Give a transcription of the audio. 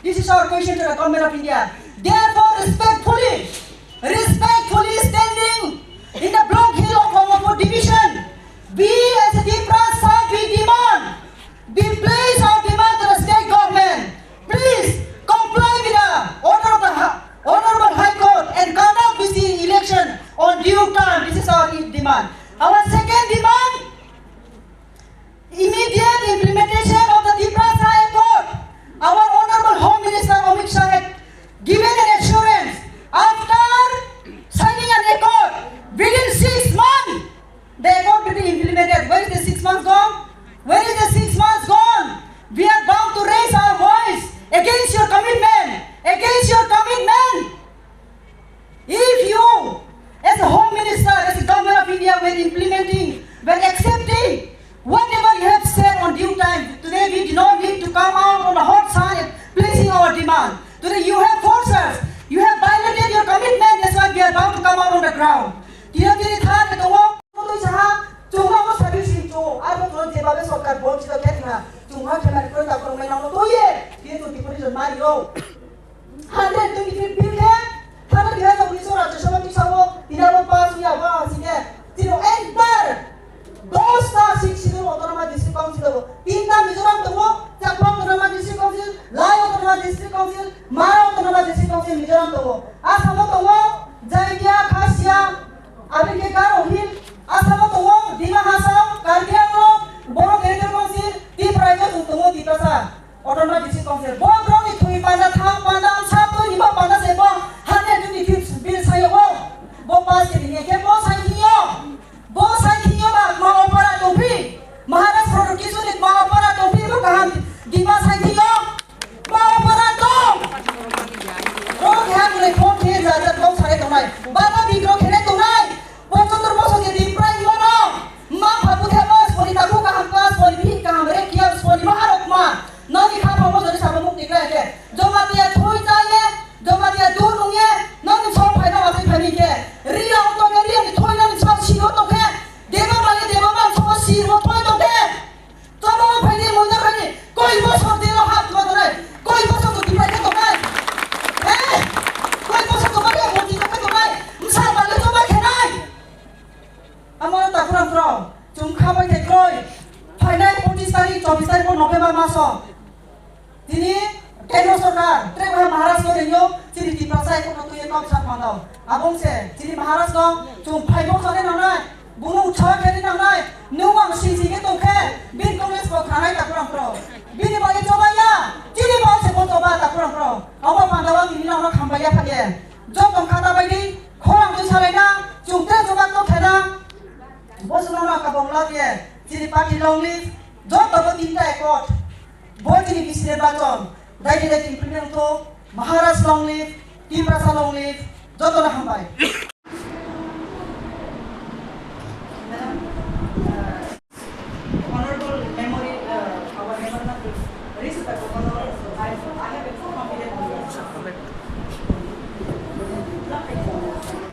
This is our question to the government of India. Therefore, respectfully standing demand. Our second demand, immediate implementation of the Tipra Accord. Our Honorable Home Minister Amit Shah had given an assurance after signing an accord within 6 months. The accord will be implemented. Where is the 6 months gone? Where is the 6 months gone? We are bound to raise our voice against your commitment. Against your commitment. If you, as a Home Minister, as a Government of India, when implementing, when accepting whatever you have said on due time, today we do not need to come out on the hot side placing our demand. Today you have forced us. You have violated your commitment. That's why we are bound to come out on the ground. Maharashtra long live, Tipra long live, jotono hambai.